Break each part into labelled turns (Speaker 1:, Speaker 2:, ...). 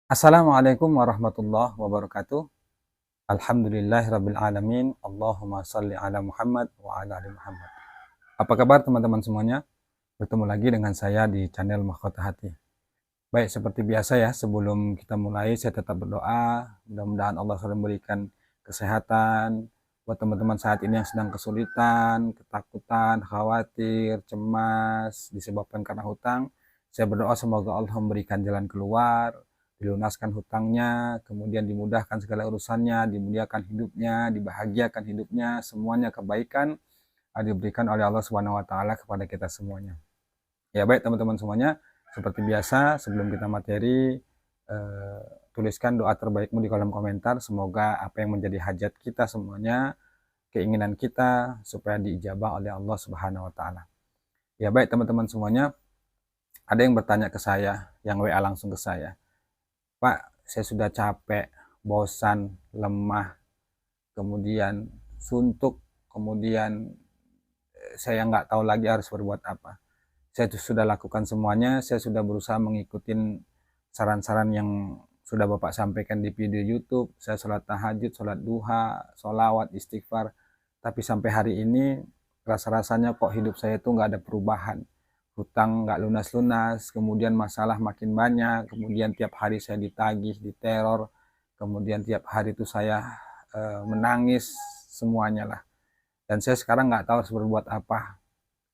Speaker 1: Assalamualaikum warahmatullahi wabarakatuh. Alhamdulillahirabbil alamin. Allahumma shalli ala Muhammad wa ala ali Muhammad. Apa kabar teman-teman semuanya? Bertemu lagi dengan saya di channel Mahkota Hati. Baik, seperti biasa ya, sebelum kita mulai saya tetap berdoa, mudah-mudahan Allah selalu memberikan kesehatan buat teman-teman saat ini yang sedang kesulitan, ketakutan, khawatir, cemas disebabkan karena hutang. Saya berdoa semoga Allah memberikan jalan keluar, dilunaskan hutangnya, kemudian dimudahkan segala urusannya, dimuliakan hidupnya, dibahagiakan hidupnya, semuanya kebaikan diberikan oleh Allah Subhanahu wa taala kepada kita semuanya. Ya baik teman-teman semuanya, seperti biasa sebelum kita materi, tuliskan doa terbaikmu di kolom komentar. Semoga apa yang menjadi hajat kita semuanya, keinginan kita supaya diijabah oleh Allah Subhanahu wa taala. Ya baik teman-teman semuanya, ada yang bertanya ke saya, yang WA langsung ke saya. Pak, saya sudah capek, bosan, lemah, kemudian suntuk, kemudian saya nggak tahu lagi harus berbuat apa. Saya sudah lakukan semuanya, saya sudah berusaha mengikuti saran-saran yang sudah Bapak sampaikan di video YouTube. Saya sholat tahajud, sholat duha, sholawat, istighfar. Tapi sampai hari ini rasa-rasanya kok hidup saya itu nggak ada perubahan. Hutang nggak lunas-lunas, kemudian masalah makin banyak, kemudian tiap hari saya ditagih, diteror, kemudian tiap hari itu saya menangis semuanya lah. Dan saya sekarang nggak tahu harus berbuat apa.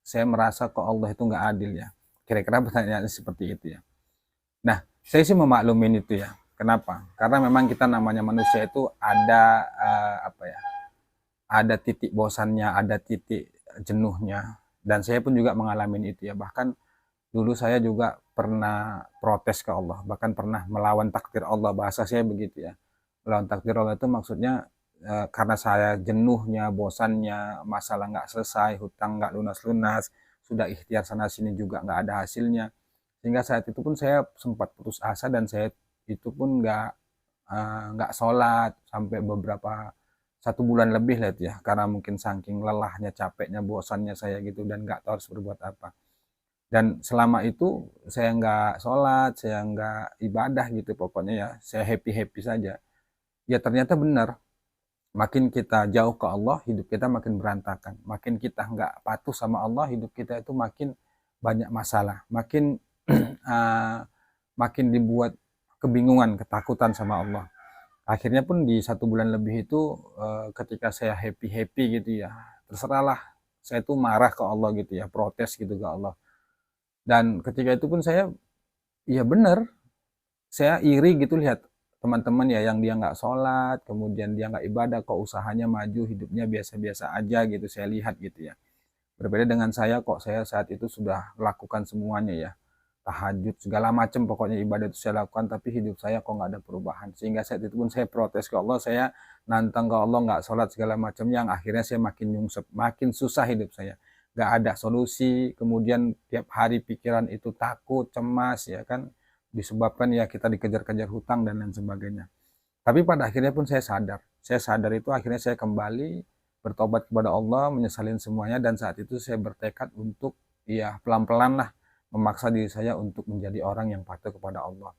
Speaker 1: Saya merasa kok Allah itu nggak adil ya. Kira-kira pertanyaannya seperti itu ya. Nah, saya sih memaklumin itu ya. Kenapa? Karena memang kita namanya manusia itu ada ada titik bosannya, ada titik jenuhnya. Dan saya pun juga mengalami itu ya. Bahkan dulu saya juga pernah protes ke Allah, bahkan pernah melawan takdir Allah. Bahasa saya begitu ya. Melawan takdir Allah itu maksudnya karena saya jenuhnya, bosannya, masalah nggak selesai, hutang nggak lunas-lunas, sudah ikhtiar sana sini juga nggak ada hasilnya. Sehingga saat itu pun saya sempat putus asa dan saya itu pun nggak sholat sampai beberapa 1 bulan lebih lah itu ya, karena mungkin saking lelahnya, capeknya, bosannya saya gitu dan nggak tahu harus berbuat apa. Dan selama itu saya nggak sholat, saya nggak ibadah gitu pokoknya ya, saya happy-happy saja. Ya ternyata benar, makin kita jauh ke Allah, hidup kita makin berantakan. Makin kita nggak patuh sama Allah, hidup kita itu makin banyak masalah. Makin makin dibuat kebingungan, ketakutan sama Allah. Akhirnya pun di 1 bulan lebih itu ketika saya happy-happy gitu ya, terserahlah. Saya tuh marah ke Allah gitu ya, protes gitu ke Allah. Dan ketika itu pun saya, ya benar, saya iri gitu lihat teman-teman ya yang dia nggak sholat, kemudian dia nggak ibadah, kok usahanya maju, hidupnya biasa-biasa aja gitu, saya lihat gitu ya. Berbeda dengan saya, kok saya saat itu sudah lakukan semuanya ya, tahajud segala macam pokoknya ibadah itu saya lakukan, tapi hidup saya kok nggak ada perubahan. Sehingga saat itu pun saya protes ke Allah, saya nantang ke Allah, nggak sholat segala macam, yang akhirnya saya makin nyungsep, makin susah hidup saya, nggak ada solusi. Kemudian tiap hari pikiran itu takut, cemas ya kan, disebabkan ya kita dikejar-kejar hutang dan lain sebagainya. Tapi pada akhirnya pun saya sadar itu akhirnya saya kembali bertobat kepada Allah, menyesalin semuanya, dan saat itu saya bertekad untuk ya pelan-pelan lah memaksa diri saya untuk menjadi orang yang patuh kepada Allah.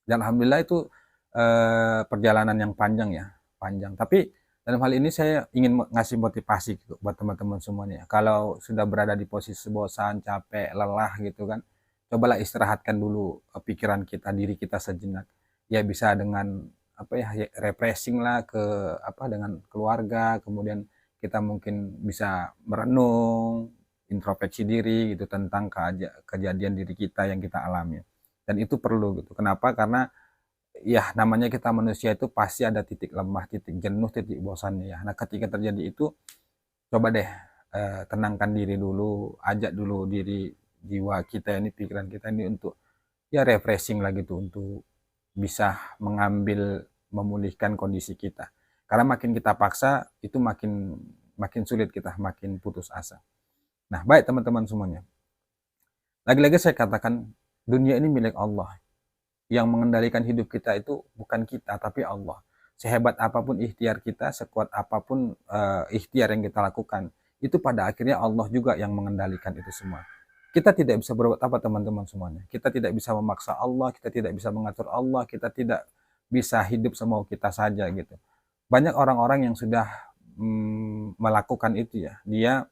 Speaker 1: Dan alhamdulillah itu perjalanan yang panjang ya, panjang. Tapi dalam hal ini saya ingin ngasih motivasi gitu buat teman-teman semuanya. Kalau sudah berada di posisi bosan, capek, lelah gitu kan, cobalah istirahatkan dulu pikiran kita, diri kita sejenak. Ya bisa dengan apa ya, refreshing lah ke dengan keluarga, kemudian kita mungkin bisa merenung, introspeksi diri gitu tentang kejadian diri kita yang kita alami. Dan itu perlu gitu. Kenapa? Karena ya namanya kita manusia itu pasti ada titik lemah, titik jenuh, titik bosannya ya. Nah ketika terjadi itu, coba deh tenangkan diri dulu, ajak dulu diri, jiwa kita ini, pikiran kita ini untuk ya refreshing lagi tuh, untuk bisa mengambil, memulihkan kondisi kita. Karena makin kita paksa itu makin makin sulit, kita makin putus asa. Nah baik teman-teman semuanya, lagi-lagi saya katakan dunia ini milik Allah. Yang mengendalikan hidup kita itu bukan kita, tapi Allah. Sehebat apapun ikhtiar kita, sekuat apapun ikhtiar yang kita lakukan, itu pada akhirnya Allah juga yang mengendalikan itu semua. Kita tidak bisa berbuat apa teman-teman semuanya. Kita tidak bisa memaksa Allah, kita tidak bisa mengatur Allah, kita tidak bisa hidup semau kita saja gitu. Banyak orang-orang yang sudah melakukan itu ya. Dia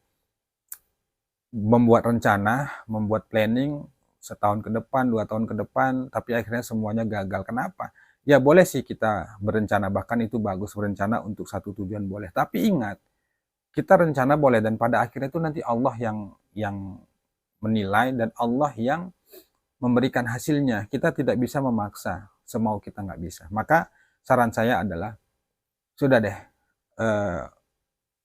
Speaker 1: membuat rencana, membuat planning setahun ke depan, 2 tahun ke depan, tapi akhirnya semuanya gagal. Kenapa? Ya boleh sih kita berencana, bahkan itu bagus berencana untuk satu tujuan boleh. Tapi ingat, kita rencana boleh dan pada akhirnya itu nanti Allah yang menilai dan Allah yang memberikan hasilnya. Kita tidak bisa memaksa, semau kita nggak bisa. Maka saran saya adalah sudah deh,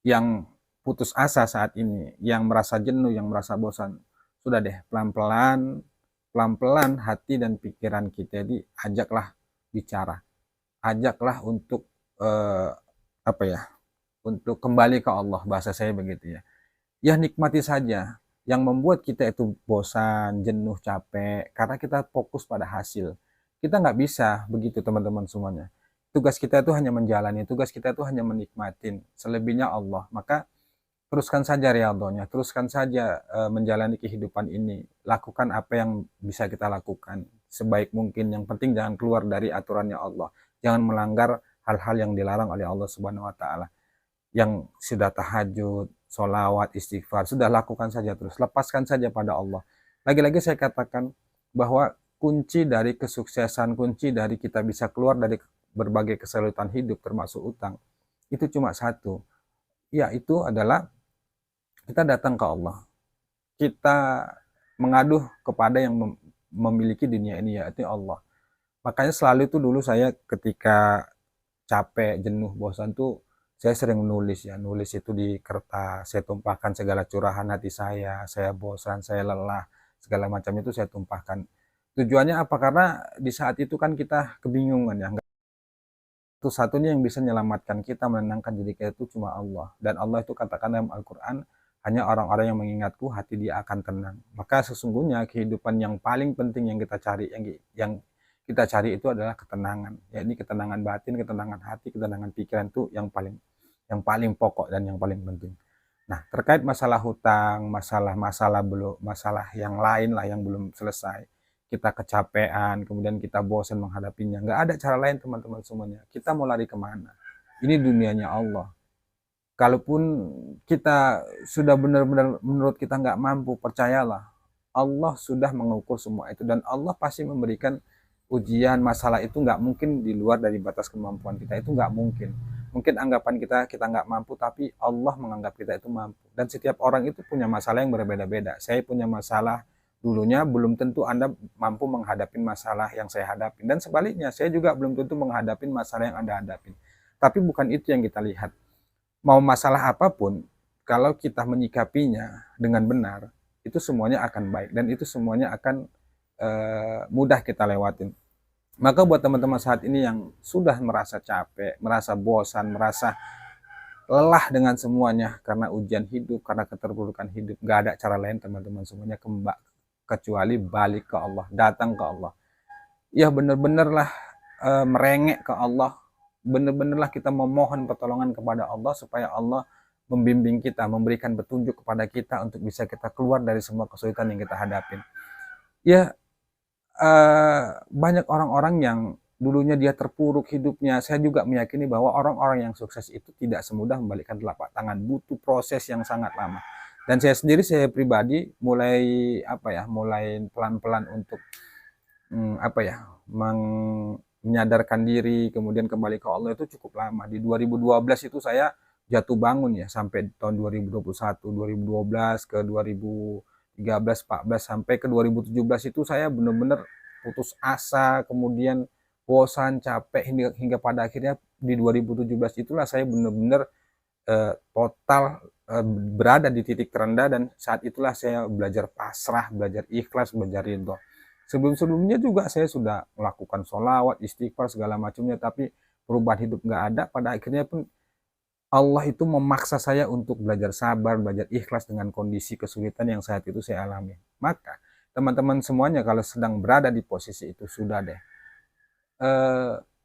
Speaker 1: yang putus asa saat ini, yang merasa jenuh, yang merasa bosan, sudah deh pelan-pelan, pelan-pelan hati dan pikiran kita ajaklah bicara, ajaklah untuk apa ya, untuk kembali ke Allah, bahasa saya begitu ya. Ya nikmati saja. Yang membuat kita itu bosan, jenuh, capek, karena kita fokus pada hasil. Kita nggak bisa begitu teman-teman semuanya. Tugas kita itu hanya menjalani, tugas kita itu hanya menikmatin. Selebihnya Allah. Maka teruskan saja riyadhahnya, teruskan saja menjalani kehidupan ini. Lakukan apa yang bisa kita lakukan sebaik mungkin. Yang penting jangan keluar dari aturannya Allah. Jangan melanggar hal-hal yang dilarang oleh Allah Subhanahu wa taala. Yang sudah tahajud, sholawat, istighfar, sudah lakukan saja terus. Lepaskan saja pada Allah. Lagi-lagi saya katakan bahwa kunci dari kesuksesan, kunci dari kita bisa keluar dari berbagai kesulitan hidup termasuk utang, itu cuma satu, yaitu adalah kita datang ke Allah. Kita mengaduh kepada yang memiliki dunia ini, yaitu Allah. Makanya selalu itu dulu saya ketika capek, jenuh, bosan tuh saya sering nulis ya, nulis itu di kertas, saya tumpahkan segala curahan hati saya bosan, saya lelah, segala macam itu saya tumpahkan. Tujuannya apa? Karena di saat itu kan kita kebingungan ya, satu-satunya yang bisa menyelamatkan kita, menenangkan diri kita itu cuma Allah. Dan Allah itu katakan dalam Al-Quran, hanya orang-orang yang mengingatku hati dia akan tenang. Maka sesungguhnya kehidupan yang paling penting yang kita cari, yang kita cari itu adalah ketenangan. Yakni ketenangan batin, ketenangan hati, ketenangan pikiran itu yang paling pokok dan yang paling penting. Nah, terkait masalah hutang, masalah belum, masalah yang lain lah yang belum selesai, kita kecapean, kemudian kita bosan menghadapinya. Nggak ada cara lain teman-teman semuanya. Kita mau lari kemana? Ini dunianya Allah. Kalaupun kita sudah benar-benar menurut kita nggak mampu, percayalah. Allah sudah mengukur semua itu. Dan Allah pasti memberikan ujian, masalah itu nggak mungkin di luar dari batas kemampuan kita. Itu nggak mungkin. Mungkin anggapan kita nggak mampu, tapi Allah menganggap kita itu mampu. Dan setiap orang itu punya masalah yang berbeda-beda. Saya punya masalah dulunya, belum tentu Anda mampu menghadapi masalah yang saya hadapi. Dan sebaliknya, saya juga belum tentu menghadapi masalah yang Anda hadapi. Tapi bukan itu yang kita lihat. Mau masalah apapun, kalau kita menyikapinya dengan benar, itu semuanya akan baik. Dan itu semuanya akan mudah kita lewatin. Maka buat teman-teman saat ini yang sudah merasa capek, merasa bosan, merasa lelah dengan semuanya karena ujian hidup, karena keterpurukan hidup, gak ada cara lain teman-teman semuanya kecuali balik ke Allah, datang ke Allah. Ya benar-benarlah merengek ke Allah, benar-benarlah kita memohon pertolongan kepada Allah supaya Allah membimbing kita, memberikan petunjuk kepada kita untuk bisa kita keluar dari semua kesulitan yang kita hadapin. Ya banyak orang-orang yang dulunya dia terpuruk hidupnya. Saya juga meyakini bahwa orang-orang yang sukses itu tidak semudah membalikkan telapak tangan, butuh proses yang sangat lama. Dan saya sendiri, saya pribadi mulai mulai pelan-pelan untuk menyadarkan diri, kemudian kembali ke Allah itu cukup lama. Di 2012 itu saya jatuh bangun ya, sampai tahun 2021, 2012 ke 2013, 14 sampai ke 2017 itu saya benar-benar putus asa, kemudian bosan, capek hingga pada akhirnya di 2017 itulah saya benar-benar total berada di titik terendah, dan saat itulah saya belajar pasrah, belajar ikhlas, belajar ridho. Sebelum-sebelumnya juga saya sudah melakukan sholawat, istighfar, segala macamnya, tapi perubahan hidup nggak ada. Pada akhirnya pun Allah itu memaksa saya untuk belajar sabar, belajar ikhlas dengan kondisi kesulitan yang saat itu saya alami. Maka teman-teman semuanya kalau sedang berada di posisi itu, sudah deh,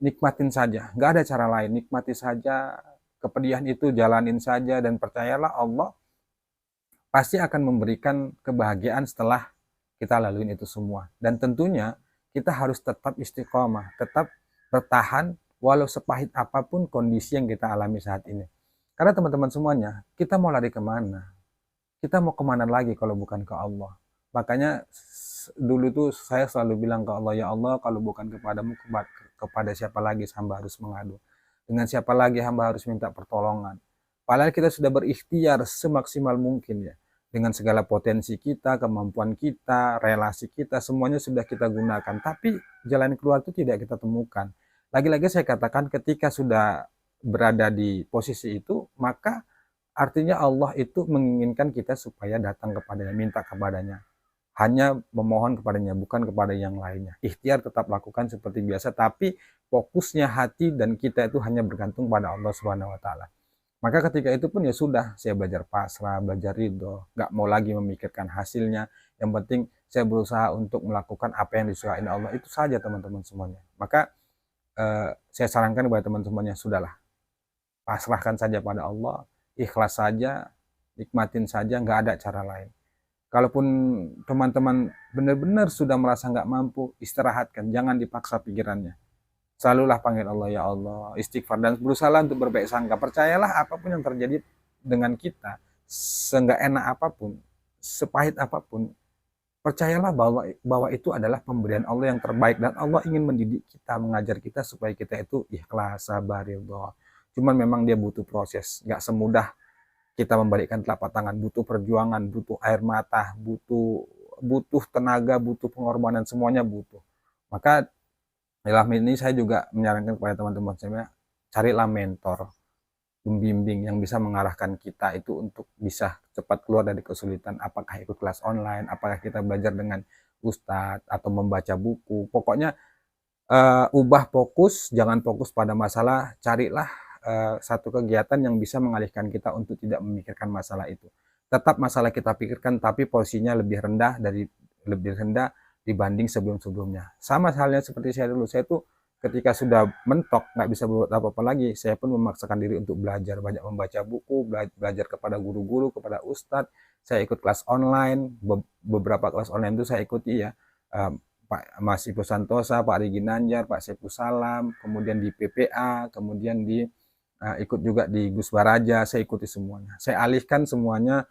Speaker 1: nikmatin saja, nggak ada cara lain, nikmati saja kepedihan itu, jalanin saja, dan percayalah Allah pasti akan memberikan kebahagiaan setelah kita laluin itu semua. Dan tentunya kita harus tetap istiqomah, tetap bertahan walau sepahit apapun kondisi yang kita alami saat ini. Karena teman-teman semuanya, kita mau lari kemana? Kita mau kemana lagi kalau bukan ke Allah? Makanya dulu tuh saya selalu bilang ke Allah, ya Allah, kalau bukan kepadamu, kepada siapa lagi hamba harus mengadu? Dengan siapa lagi hamba harus minta pertolongan? Padahal kita sudah berikhtiar semaksimal mungkin ya. Dengan segala potensi kita, kemampuan kita, relasi kita, semuanya sudah kita gunakan. Tapi jalan keluar itu tidak kita temukan. Lagi-lagi saya katakan ketika sudah berada di posisi itu, maka artinya Allah itu menginginkan kita supaya datang kepadanya, minta kepadanya. Hanya memohon kepadanya, bukan kepada yang lainnya. Ikhtiar tetap lakukan seperti biasa, tapi fokusnya hati dan kita itu hanya bergantung pada Allah Subhanahu wa taala. Maka ketika itu pun ya sudah, saya belajar pasrah, belajar ridho, nggak mau lagi memikirkan hasilnya. Yang penting saya berusaha untuk melakukan apa yang disukai Allah. Itu saja teman-teman semuanya. Maka saya sarankan kepada teman-teman semuanya, sudahlah, pasrahkan saja pada Allah, ikhlas saja, nikmatin saja, nggak ada cara lain. Kalaupun teman-teman benar-benar sudah merasa nggak mampu, istirahatkan, jangan dipaksa pikirannya. Selalulah panggil Allah, ya Allah, istighfar, dan berusaha untuk berbaik sangka. Percayalah apapun yang terjadi dengan kita, seenggak enak apapun, sepahit apapun, percayalah bahwa itu adalah pemberian Allah yang terbaik, dan Allah ingin mendidik kita, mengajar kita supaya kita itu ikhlas, sabar, ridho. Cuman memang dia butuh proses, nggak semudah kita membalikkan telapak tangan, butuh perjuangan, butuh air mata, butuh tenaga, butuh pengorbanan, semuanya butuh. Maka dalam ini saya juga menyarankan kepada teman-teman saya, carilah mentor, pembimbing yang bisa mengarahkan kita itu untuk bisa cepat keluar dari kesulitan. Apakah ikut kelas online, apakah kita belajar dengan ustadz atau membaca buku. Pokoknya ubah fokus, jangan fokus pada masalah, carilah satu kegiatan yang bisa mengalihkan kita untuk tidak memikirkan masalah itu. Tetap masalah kita pikirkan, tapi posisinya lebih rendah dibanding sebelum-sebelumnya. Sama halnya seperti saya dulu, saya tuh ketika sudah mentok, nggak bisa berbuat apa-apa lagi, saya pun memaksakan diri untuk belajar, banyak membaca buku, belajar kepada guru-guru, kepada ustadz, saya ikut kelas online, beberapa kelas online itu saya ikuti ya, Pak Mas Ibu Santosa, Pak Rigi Nanjar, Pak Sepu Salam, kemudian di PPA, kemudian ikut juga di Gus Baraja, saya ikuti semuanya. Saya alihkan semuanya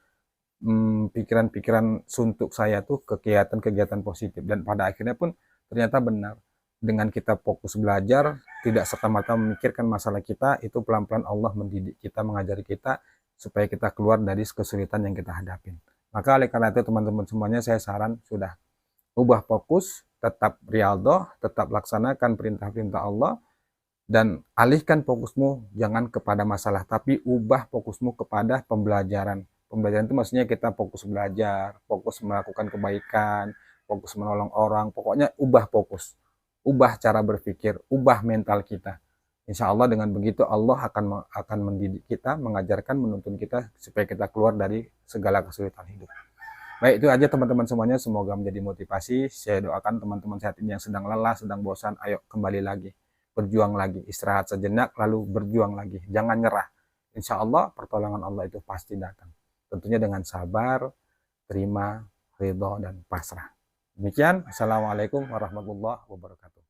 Speaker 1: pikiran-pikiran suntuk saya tuh ke kegiatan-kegiatan positif, dan pada akhirnya pun ternyata benar, dengan kita fokus belajar, tidak serta-merta memikirkan masalah kita, itu pelan-pelan Allah mendidik kita, mengajari kita supaya kita keluar dari kesulitan yang kita hadapin. Maka oleh karena itu teman-teman semuanya, saya saran sudah, ubah fokus, tetap riyadhah, tetap laksanakan perintah-perintah Allah, dan alihkan fokusmu jangan kepada masalah, tapi ubah fokusmu kepada pembelajaran. Pembelajaran itu maksudnya kita fokus belajar, fokus melakukan kebaikan, fokus menolong orang, pokoknya ubah fokus, ubah cara berpikir, ubah mental kita. Insya Allah dengan begitu Allah akan mendidik kita, mengajarkan, menuntun kita supaya kita keluar dari segala kesulitan hidup. Baik, itu aja teman-teman semuanya, semoga menjadi motivasi. Saya doakan teman-teman saat ini yang sedang lelah, sedang bosan, ayo kembali lagi, berjuang lagi, istirahat sejenak, lalu berjuang lagi, jangan nyerah. Insya Allah pertolongan Allah itu pasti datang. Tentunya dengan sabar, terima, ridho, dan pasrah. Demikian, Assalamualaikum warahmatullahi wabarakatuh.